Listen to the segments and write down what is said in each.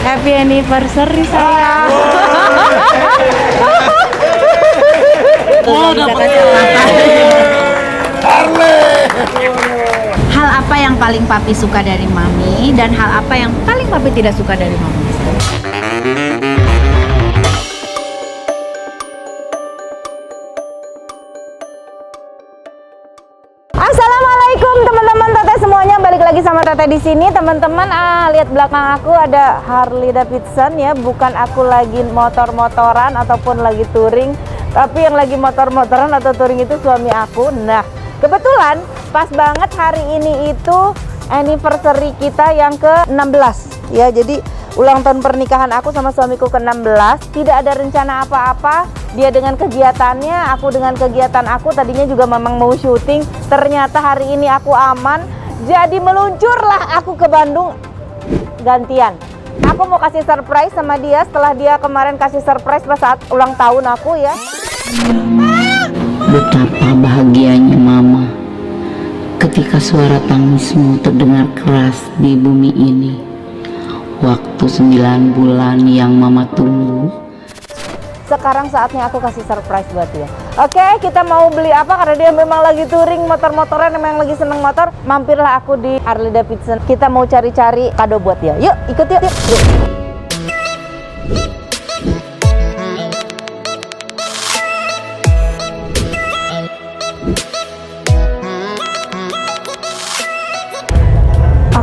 Happy anniversary sayang. Oh, Bisa dapat kasih Harley. Hal apa yang paling papi suka dari mami dan hal apa yang paling papi tidak suka dari mami? Assalamualaikum teman-teman Teteh semuanya, balik lagi sama Teteh di sini teman-teman. Lihat belakang aku ada Harley Davidson ya, bukan aku lagi motor-motoran ataupun lagi touring, tapi yang lagi motor-motoran atau touring itu suami aku. Nah, kebetulan pas banget hari ini itu anniversary kita yang ke-16 ya. Jadi ulang tahun pernikahan aku sama suamiku ke-16. Tidak ada rencana apa-apa, dia dengan kegiatannya, aku dengan kegiatan aku. Tadinya juga memang mau syuting, ternyata hari ini aku aman, jadi meluncurlah aku ke Bandung gantian. Aku mau kasih surprise sama dia setelah dia kemarin kasih surprise pas saat ulang tahun aku ya. Betapa bahagianya mama ketika suara tangismu terdengar keras di bumi ini. Waktu 9 bulan yang mama tunggu, sekarang saatnya aku kasih surprise buat dia. Oke, kita mau beli apa karena dia memang lagi touring motor-motoran, memang lagi seneng motor. Mampirlah aku di Harley Davidson. Kita mau cari-cari kado buat dia. Yuk, ikut yuk.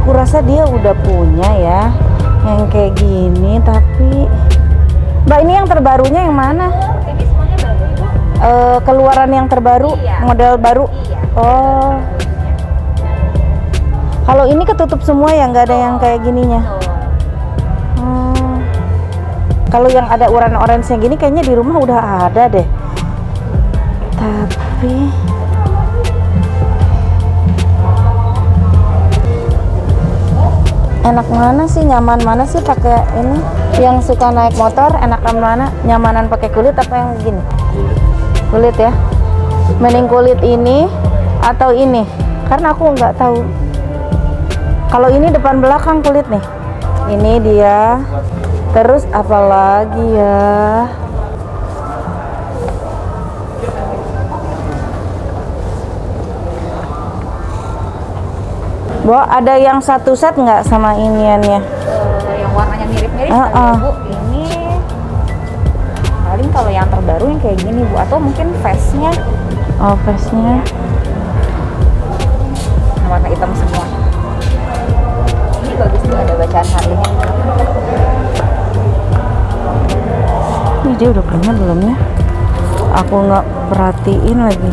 Aku rasa dia udah punya ya yang kayak gini, tapi Mbak, ini yang terbarunya yang mana? Ini semuanya baru Ibu. Keluaran yang terbaru, Iya. model baru. Iya. Oh, kalau ini ketutup semua ya, nggak ada yang kayak gininya. Kalau yang ada warna orange yang gini kayaknya di rumah udah ada deh. Tapi enak mana sih, nyaman mana sih pakai ini? Yang suka naik motor enakan mana? Nyamanan pakai kulit apa yang begini? Kulit ya. Mending kulit ini atau ini? Karena aku nggak tahu. Kalau ini depan belakang kulit nih. Ini dia. Terus apa lagi ya? Bu, ada yang satu set nggak sama iniannya? Yang warnanya mirip-mirip Ah, kali ya, ah. Bu. Ini paling kalau yang terbaru yang kayak gini Bu, atau mungkin face-nya Oh, face-nya. warna hitam semua. Ini bagus tuh, ada bacaan Harley-nya. Ini dia udah punya belum ya? Aku nggak perhatiin lagi.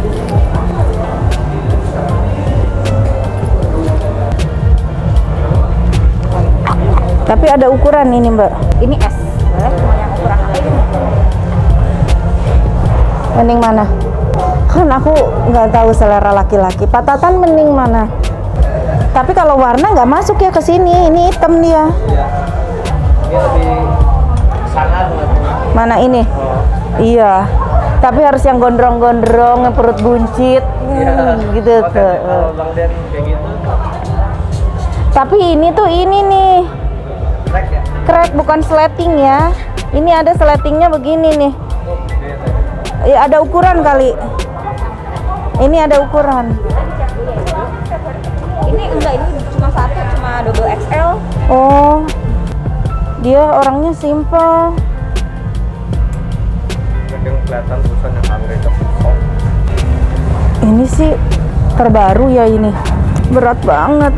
Tapi ada ukuran ini Mbak. Ini S. Boleh mau yang ukuran apa ini? Mending mana? Kan aku nggak tahu selera laki-laki. Patatan mending mana? Tapi kalau warna nggak masuk ya ke sini. Ini hitam dia. Ini lebih sangar banget. Mana ini? Iya. Tapi harus yang gondrong-gondrong, yang perut buncit, gitu tuh. Kalau Bang Den kayak gitu, Tapi ini tuh ini nih, track ya. crack bukan sleting ya. Ini ada sletingnya begini nih. Ya, ada ukuran kali. Ini ada ukuran. Ini enggak, ini cuma satu, cuma double XL. Oh, dia orangnya simple. Yang kelihatan tulisan yang Harley Davidson. Ini sih terbaru ya ini. Berat banget.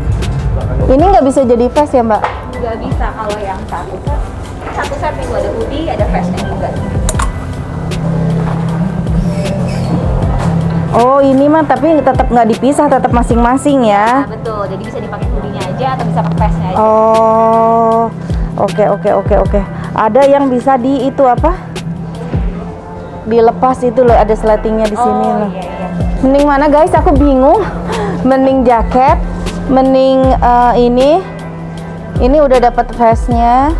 Ini nggak bisa jadi vest ya Mbak? Nggak bisa kalau yang satu set. Satu set nih Bu, ada hoodie, ada face-nya juga. Oh, ini mah tapi tetap nggak dipisah, tetap masing-masing ya. Nah, betul. Jadi bisa dipakai hoodie-nya aja atau bisa pakai face-nya aja. Oh, oke. Ada yang bisa di itu apa? Dilepas itu loh, ada sletingnya di sini loh. Iya. Mending mana guys? Aku bingung. Mending jaket, mending ini. Ini udah dapat vestnya,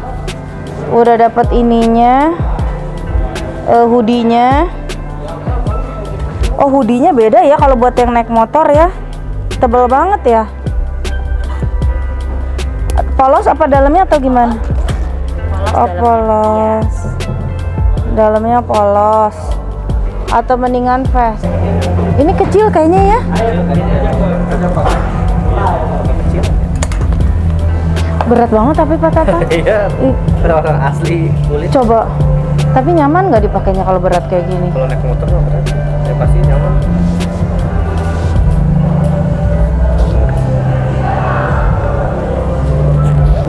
udah dapat ininya, hoodie-nya. Oh, hoodie-nya beda ya kalau buat yang naik motor ya. Tebel banget ya. Polos apa dalamnya atau gimana? Oh, dalamnya. polos. Dalamnya polos. Atau mendingan vest. Ini kecil kayaknya ya. Berat banget tapi Pak Tata. Iya, orang asli kulit. Coba. Tapi nyaman nggak dipakainya kalau berat kayak gini? Kalau naik motor mah berat. Ya pasti nyaman.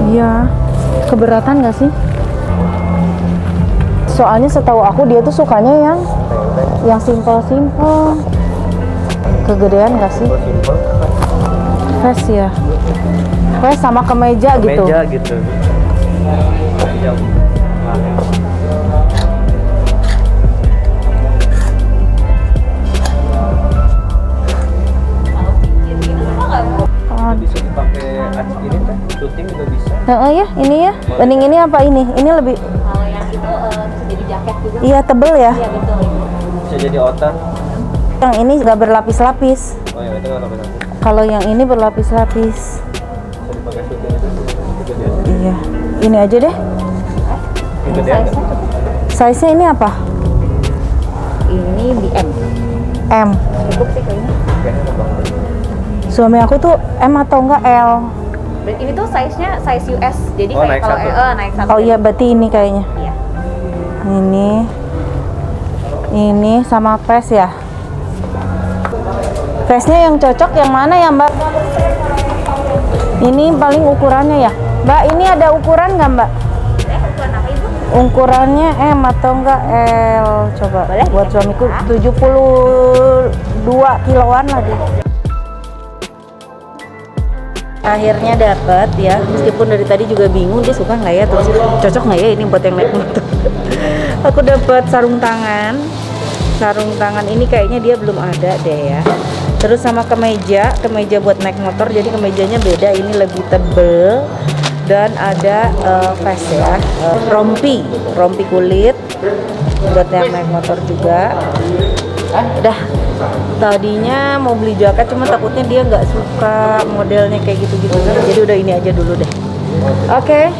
Iya. Keberatan nggak sih? Soalnya setahu aku dia tuh sukanya yang simple-simple. Kegedean nggak sih? Simple. Vest ya. Vest sama kemeja gitu. Meja gitu. Iya. Bisa dipakai ini teh, syuting juga bisa. Ya, ini ya. Bening ini apa ini? Ini lebih. Kalau yang itu bisa jadi jaket juga. Iya, tebel ya. Iya betul. Bisa jadi outer. Yang ini nggak berlapis-lapis. Oh ya, itu nggak apa-apa. Kalau yang ini berlapis-lapis. Bisa dipakai syuting itu. Iya. Ini aja deh. Itu dia. Size-nya ini apa? Ini di M. M. Cukup sih kayaknya. Kayaknya abang. Suami aku tuh M atau enggak L? Ini tuh size-nya size US. Jadi Oh, kayak naik kalau satu. naik satu. Oh iya, berarti ini kayaknya. Iya. Ini sama vest ya. Vestnya yang cocok yang mana ya Mbak? Ini paling ukurannya ya. Mbak, ini ada ukuran nggak Mbak? Ukuran apa Ibu? Ukurannya M atau enggak L? Coba. Boleh, Buat ya. suamiku 72 kiloan lah dia. Akhirnya dapat ya, meskipun dari tadi juga bingung dia suka nggak ya, terus cocok nggak ya ini buat yang naik motor. Aku dapat sarung tangan. Sarung tangan ini kayaknya dia belum ada deh ya. Terus sama kemeja buat naik motor, jadi kemejanya beda, ini lebih tebel dan ada vest ya, rompi kulit buat yang naik motor juga. Udah, tadinya mau beli jaket cuma takutnya dia nggak suka modelnya kayak gitu-gitu, jadi udah ini aja dulu deh. Oke.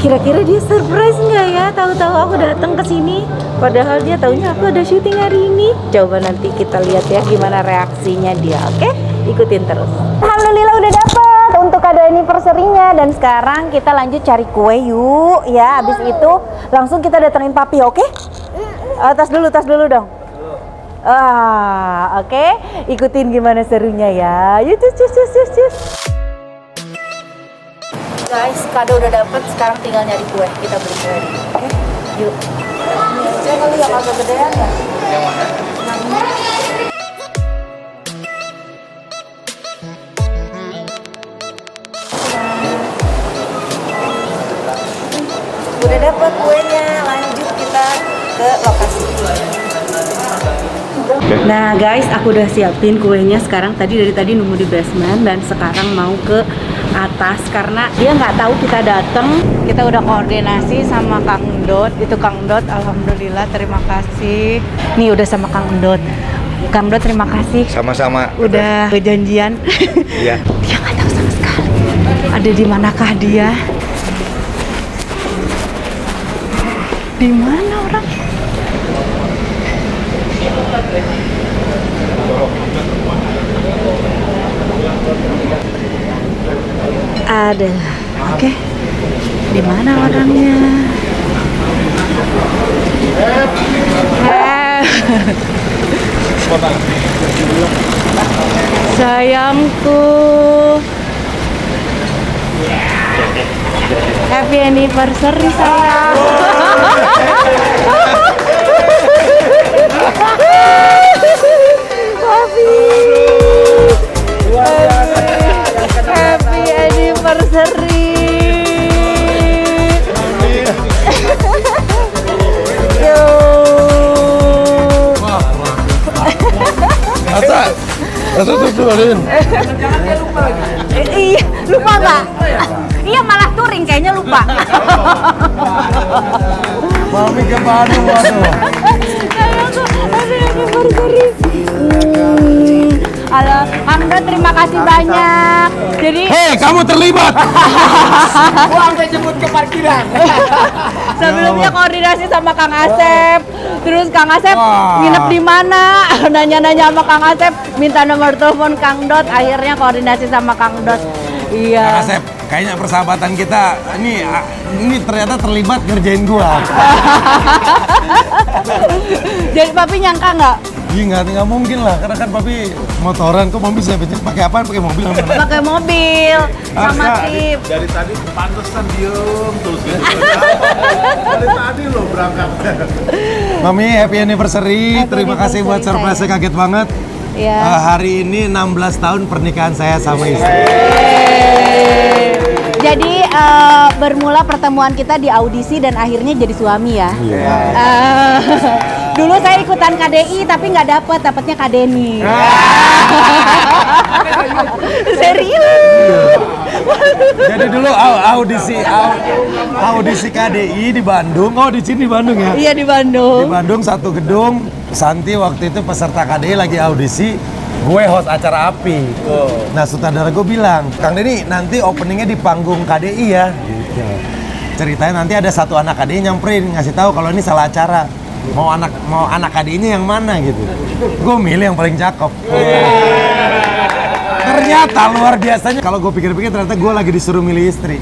Kira-kira dia surprise nggak ya? Tahu-tahu aku datang ke sini, padahal dia taunya aku ada syuting hari ini. Coba nanti kita lihat ya gimana reaksinya dia. Oke, ikutin terus. Alhamdulillah udah dapet untuk kado anniversary-nya, dan sekarang kita lanjut cari kue yuk. Ya, abis itu langsung kita datengin papi, oke? Tas dulu dong. Oke. Ikutin gimana serunya ya. Yuk, cus. Guys, kado udah dapet, sekarang tinggal nyari kue. Kita beli kue. Oke, yuk. Ini aja kali yang agak gedean ya. Yang mana? Udah dapet kuenya, lanjut kita ke lokasi. Nah guys, aku udah siapin kuenya sekarang. Dari tadi nunggu di basement dan sekarang mau ke atas karena dia nggak tahu kita datang. Kita udah koordinasi sama Kang Dot. Itu Kang Dot, alhamdulillah, terima kasih. Nih udah sama Kang Dot. Kang Dot, terima kasih. Sama-sama. Udah janjian. Iya. Dia nggak tahu sama sekali. Ada di manakah dia? Di mana orang? Ada. Oke. Di mana orangnya? Sayangku. Happy anniversary sayang. Happy anniversary. Yo. Asa tuturin. Iya, lupa nggak? Iya, malah touring kayaknya lupa. Mami ke Bandung, waduh. Sayangku, happy anniversary. Halo, Kang Kando terima kasih banyak. Jadi Hei, kamu terlibat. sebelumnya koordinasi sama Kang Asep. Terus Kang Asep Wah. nginep di mana? Nanya-nanya sama Kang Asep, minta nomor telepon Kang Dot. Akhirnya koordinasi sama Kang Dot. Kang Iya. Asep, kayaknya persahabatan kita ini ternyata terlibat ngerjain gua. Jadi papi nyangka nggak? Iya nggak mungkin lah, karena kan papi motoran, kok mobil bisa pakai apaan? Pakai mobil sama Pakai mobil sama Harusnya tip. Dari tadi pantesan diem terus gitu. Dari tadi lo berangkat. Mami, happy anniversary. Happy Terima kasih buat anniversary, surprise, saya kaget banget. Iya. Hari ini 16 tahun pernikahan saya sama istri. Jadi bermula pertemuan kita di audisi dan akhirnya jadi suami ya. Iya. Dulu saya ikutan KDI tapi nggak dapetnya KDNI. Serius. Jadi dulu audisi KDI di Bandung. Oh, di sini di Bandung ya? Iya di Di Bandung. Bandung satu gedung. Santi waktu itu peserta KDI lagi audisi. Gue host acara API. Nah, sutradara gue bilang, Kang Denny nanti openingnya di panggung KDI ya. Gitu. Ceritanya nanti ada satu anak KDI nyamperin ngasih tahu kalau ini salah acara. Mau anak KDI-nya yang mana gitu. Gue milih yang paling cakep. Ternyata luar biasanya. Kalau gue pikir-pikir ternyata gue lagi disuruh milih istri.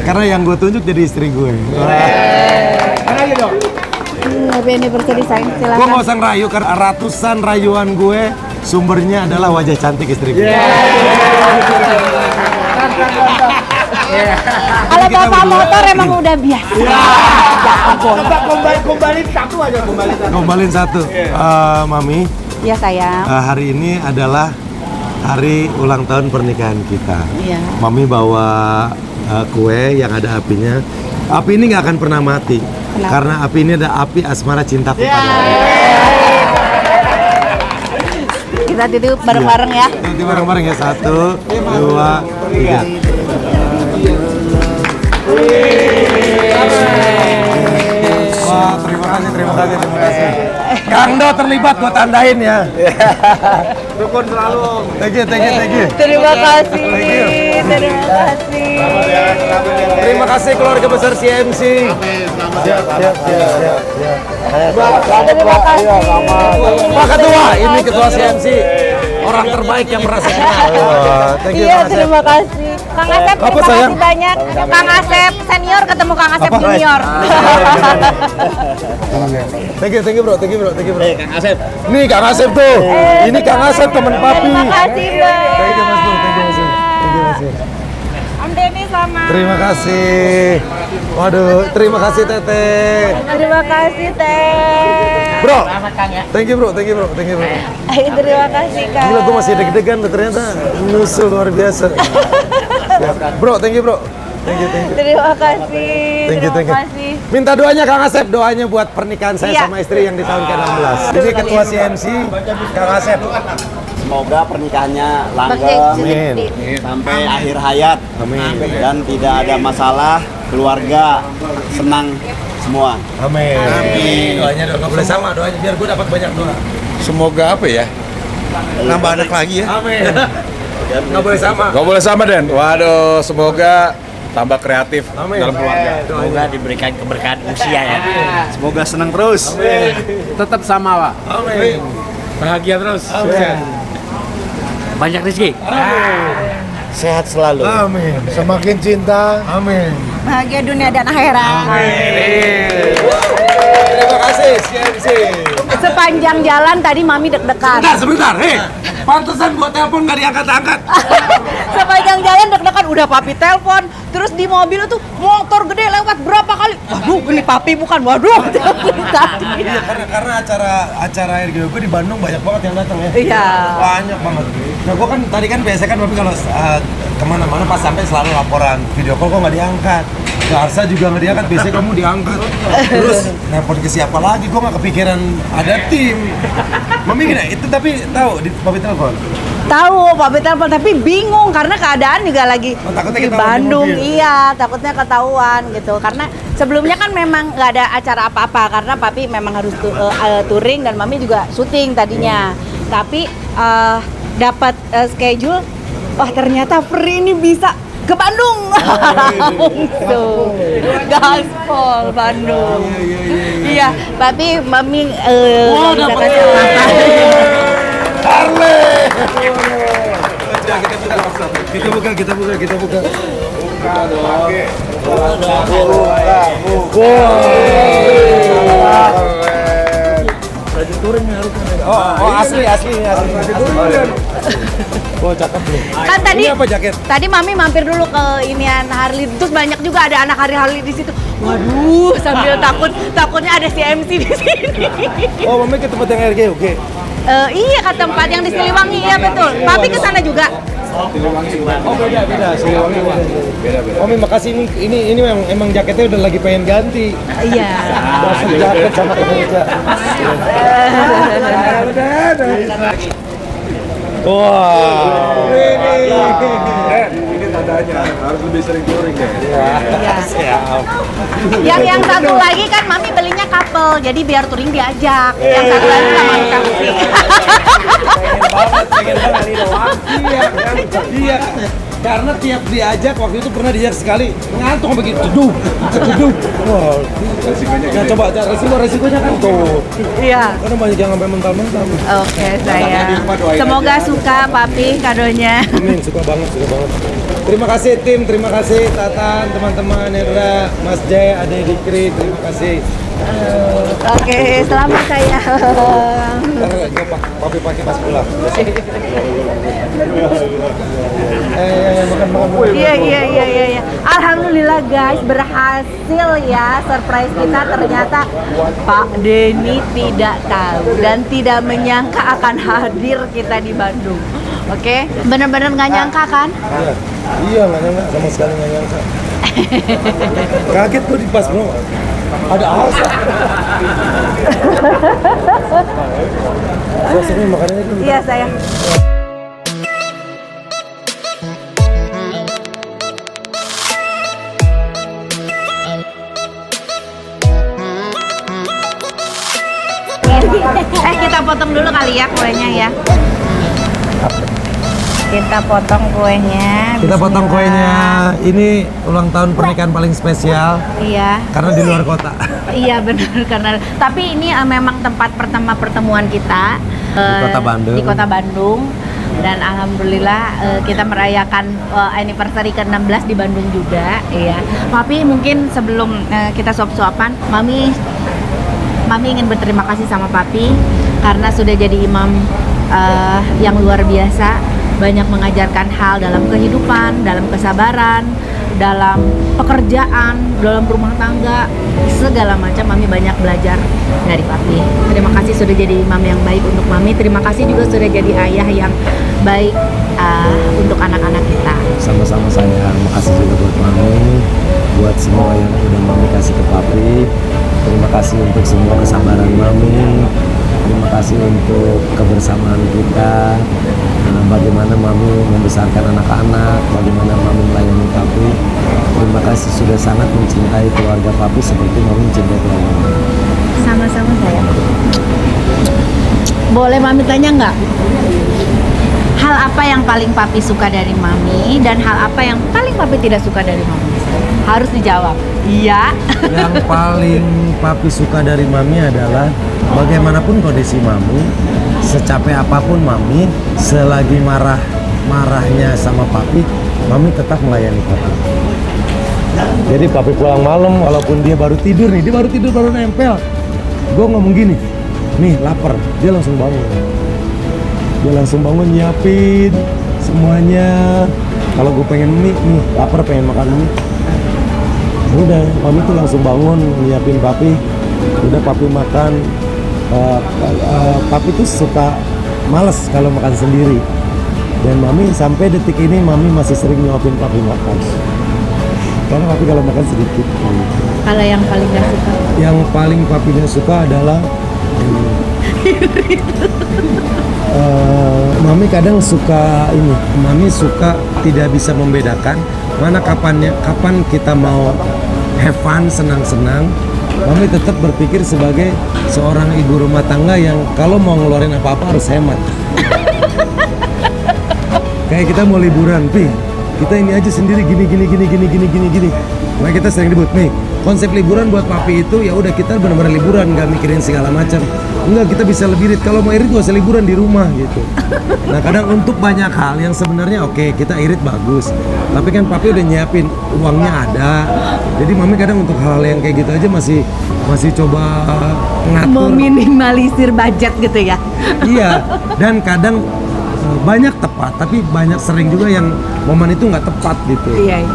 Karena yang gue tunjuk jadi istri gue. Happy anniversary sayang, Gue silakan. nggak usah ngerayu karena ratusan rayuan gue sumbernya adalah wajah cantik istri gue. Kalau bapak motor emang udah biasa. Gombalin satu. Mami, Iya sayang. hari ini adalah hari ulang tahun pernikahan kita. Iya. Mami bawa kue yang ada apinya. Api ini nggak akan pernah mati. Kenapa? Karena api ini ada api asmara cintaku padamu. Kita titip bareng-bareng ya. Nanti bareng-bareng ya. 1, 2, 3. Wah, terima kasih. Kang Do terlibat, gua tandain ya. Rukun selalu. Thank you. Terima kasih. Thank you. Terima kasih. Terima kasih keluarga besar CMC. Siap. Terima kasih. Pak Ketua, ini Ketua CMC. Orang terbaik yang pernah saya kenal. Thank you, Iya, Kang Asep. terima kasih. Kang Asep, Apa, terima sayang? kasih banyak. Kang Asep senior ketemu Kang Asep Apa? junior. Thank you bro. Kang Asep. Nih Kang Asep tuh. Ini Kang Asep teman papi. Terima kasih, Bang. Thank you Mas Bro. Om Denny sama. Terima kasih. Waduh, terima kasih Teteh. Terima kasih, Teh. Bro. Thank you bro. Terima kasih, Kak. Gila, gue masih deg-degan loh, ternyata nusul luar biasa. Siap. Bro, thank you bro. Thank you. Terima kasih. Thank you. Terima kasih. Minta doanya Kang Asep, doanya buat pernikahan saya Iya. sama istri yang di tahun ke-16. Ini Ketua CMC, Kang Asep. Semoga pernikahannya Pakai langgeng Amin. sampai akhir hayat. Amin. Dan tidak ada masalah, keluarga senang semua. Amin. Doanya dong, nggak boleh sama doanya, biar gue dapat banyak doa. Semoga apa ya? Nambah anak lagi ya? Amin. Nggak boleh sama. Gak boleh sama Den. Waduh, semoga tambah kreatif Amin. dalam keluarga. Semoga diberikan keberkahan usia ya. Semoga senang terus. Tetap sama, Pak. Amin. Bahagia terus. Amin. Banyak rezeki. Sehat selalu. Amin. Semakin cinta. Amin. Bahagia dunia dan akhirat. Terima kasih CMC. Sepanjang jalan tadi Mami deg-degan. Sebentar. Hei, pantesan gua telepon nggak diangkat-angkat. Sepanjang jalan deg-degan udah papi telepon, terus di mobil tuh motor gede lewat berapa kali. Waduh, ini papi bukan. Waduh. Tadi. Iya, karena acara RGW gue di Bandung banyak banget yang datang ya. Iya. Banyak banget. Nah, gue kan tadi kan biasa kan, tapi kalau kemana-mana pas sampai selalu laporan video call kok nggak diangkat. Ke Arsa juga nggak diangkat, biasanya kamu diangkat. Terus nelpon ke siapa lagi? Gue nggak kepikiran ada tim. Mami gini, itu tapi tahu di papi telepon. Tahu papi telepon tapi bingung karena keadaan juga lagi Oh, takutnya di ketahuan di Bandung. mobil. Iya, takutnya ketahuan gitu. Karena sebelumnya kan memang nggak ada acara apa-apa karena papi memang harus touring dan Mami juga syuting tadinya. Tapi dapat schedule, wah ternyata free ini bisa ke Bandung. Langsung gaspol Bandung. Iya, tapi mami bisa kasih apa? Harley. Kita buka. Oh, asli. Oh, cakep nih. Kan tadi Ini apa jaket? Tadi mami mampir dulu ke inian Harley, terus banyak juga ada anak Harley di situ. Waduh, sambil takutnya ada CMC di sini. Oh, mami ke tempat yang RG, oke. Iya, ke tempat yang di Siliwangi, iya betul. Papi ke sana juga. Oh, beda. Siliwangi beda. Mami makasih, ini emang jaketnya udah lagi pengen ganti. Iya. Masuk jaket sama kemeja. Wow. Ini tandanya harus lebih sering touring ya. Siap. Yang satu lagi kan mami belinya couple, jadi biar touring diajak. Yang satu lagi sama kasih. Pengen banget ini doang. Iya. Karena tiap diajak waktu itu pernah diajak sekali ngantuk begitu, duduk. Wow. Resikonya Nah, gede. coba resikonya kan tuh. Iya. Karena banyak yang sampai mental-mental. Oke, sayang. Semoga suka papi kadonya. Amin, suka banget. Terima kasih tim, terima kasih Tatan, teman-teman Hendra, Mas Jay, Ade Dikri, terima kasih. Oke, selamat sayang. Ntar gue papi pakai pas pulang. Makan. Iya. Alhamdulillah guys, berhasil ya surprise kita. Ternyata Pak Denny tidak tahu dan tidak menyangka akan hadir kita di Bandung. Oke, bener-bener nggak nyangka kan? Iya, nggak nyangka, sama sekali nggak nyangka. Kaget gue di pas bro. Ada Alsa. Suasana makanannya dulu. Iya sayang. Kita potong dulu kali ya kuenya ya. Kita potong kuenya. Kita potong Bismillah. kuenya. Ini ulang tahun pernikahan paling spesial Iya. karena di luar kota. Iya benar karena tapi ini memang tempat pertama pertemuan kita Kota Bandung. Di Kota Bandung dan alhamdulillah kita merayakan anniversary ke-16 di Bandung juga ya. Tapi mungkin sebelum kita suap-suapan, Mami ingin berterima kasih sama Papi karena sudah jadi imam yang luar biasa, banyak mengajarkan hal dalam kehidupan, dalam kesabaran, dalam pekerjaan, dalam rumah tangga, segala macam. Mami banyak belajar dari Papi. Terima kasih sudah jadi imam yang baik untuk Mami. Terima kasih juga sudah jadi ayah yang baik untuk anak-anak kita. Sama-sama sayang, makasih juga buat Mami, buat semua yang udah Mami kasih ke Papi. Terima kasih untuk semua kesabaran Mami. Terima kasih untuk kebersamaan kita. Bagaimana Mami membesarkan anak-anak, bagaimana Mami melayani Papi. Terima kasih sudah sangat mencintai keluarga Papi seperti Mami mencintai keluarga Mami. Sama-sama sayang. Boleh Mami tanya nggak? Hal apa yang paling Papi suka dari Mami dan hal apa yang paling Papi tidak suka dari Mami? Harus dijawab. Iya. Yang paling Papi suka dari Mami adalah bagaimanapun kondisi Mami, secapek apapun Mami, selagi marahnya sama Papi, Mami tetap melayani Papi. Jadi Papi pulang malam, walaupun dia baru tidur nih, dia baru nempel. Gue ngomong gini, nih lapar, dia langsung bangun nyiapin semuanya. Kalau gue pengen mie, nih lapar pengen makan mie, udah Mami tuh langsung bangun nyiapin Papi. Udah Papi makan. Papi tuh suka males kalau makan sendiri, dan Mami sampai detik ini Mami masih sering nyuapin Papi makan karena Papi kalau makan sedikit. Kalau yang paling gak suka? Yang paling Papi gak suka adalah Mami kadang suka ini, Mami suka tidak bisa membedakan mana kapan kita mau have fun, senang-senang. Mami tetap berpikir sebagai seorang ibu rumah tangga yang kalau mau ngeluarin apa-apa harus hemat. Kayak kita mau liburan, Pi. Kita ini aja sendiri gini. Makanya kita sering ribut nih. Konsep liburan buat papi itu ya udah kita benar-benar liburan, nggak mikirin segala macam. Enggak, kita bisa lebih irit. Kalau mau irit gak usah liburan di rumah gitu. Nah kadang untuk banyak hal yang sebenarnya oke, kita irit bagus. Tapi kan papi udah nyiapin, uangnya ada. Jadi mami kadang untuk hal-hal yang kayak gitu aja masih coba ngatur. Meminimalisir budget gitu ya. Iya, dan kadang banyak tepat, tapi banyak sering juga yang momen itu nggak tepat gitu. Iya.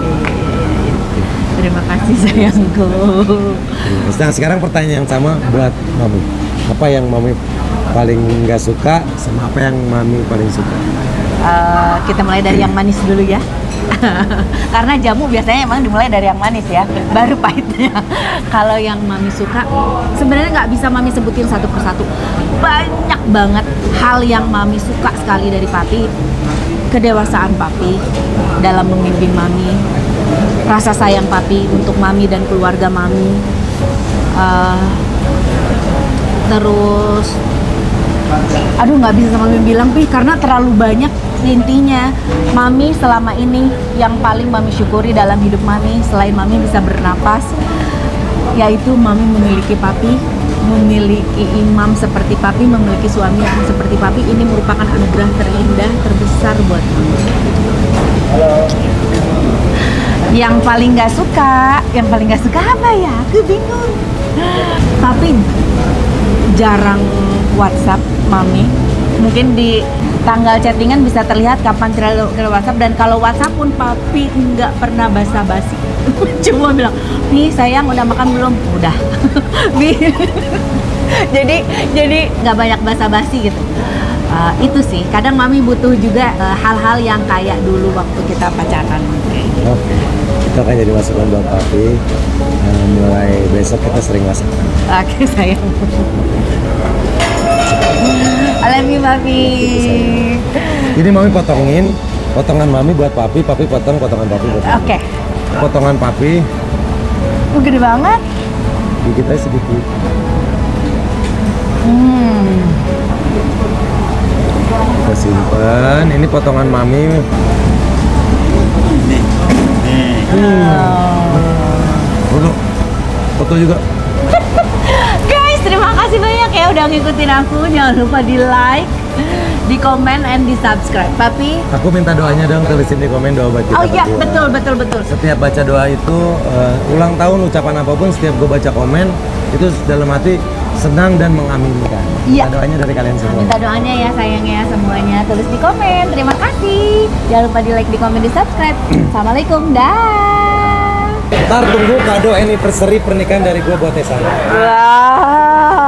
Terima kasih sayangku. Nah sekarang pertanyaan yang sama buat mami. Apa yang mami paling nggak suka sama apa yang mami paling suka? Kita mulai dari yang manis dulu ya. Karena jamu biasanya emang dimulai dari yang manis ya, baru pahitnya. Kalau yang mami suka, sebenarnya nggak bisa mami sebutin satu persatu. Banyak banget hal yang mami suka sekali dari papi. Kedewasaan papi dalam memimpin mami, rasa sayang papi untuk mami dan keluarga mami. Terus, aduh nggak bisa sama mami bilang Pi, karena terlalu banyak. Intinya mami selama ini yang paling mami syukuri dalam hidup mami selain mami bisa bernapas, yaitu mami memiliki papi, memiliki imam seperti papi, memiliki suami yang seperti papi. Ini merupakan anugerah terindah, terbesar buat mami. Yang paling gak suka apa ya? Aku bingung. Papi jarang WhatsApp mami. Mungkin di tanggal chattingan bisa terlihat kapan ke WhatsApp, dan kalau WhatsApp pun papi nggak pernah basa-basi. Cuma bilang, "Nih sayang udah makan belum?" Udah. jadi nggak banyak basa-basi gitu. Itu sih, kadang mami butuh juga hal-hal yang kayak dulu waktu kita pacaran. Oke, kita akan jadi masukan buat papi. Mulai besok kita sering masak. Oke sayang. I love you papi. Ini mami potongin potongan mami buat papi potong potongan papi buat mami. Oke. Potongan papi Gede banget. dikit aja sedikit. Kita simpan. Ini potongan mami. Foto, foto juga. Guys, terima kasih banyak ya udah ngikutin aku. Jangan lupa di like, di komen, and di subscribe. Papi. Aku minta doanya dong, tulisin di komen doa buat kita Oh iya, berdua. betul. Setiap baca doa itu ulang tahun, ucapan apapun, setiap gue baca komen itu dalam hati senang dan mengaminkan. Iya. Minta doanya dari kalian semua. Minta doanya ya sayangnya semuanya. Tulis di komen. Terima kasih. Jangan lupa di like, di komen, di subscribe. Assalamualaikum. Dah. Ntar tunggu kado anniversary pernikahan dari gue buat Tesana. Wow.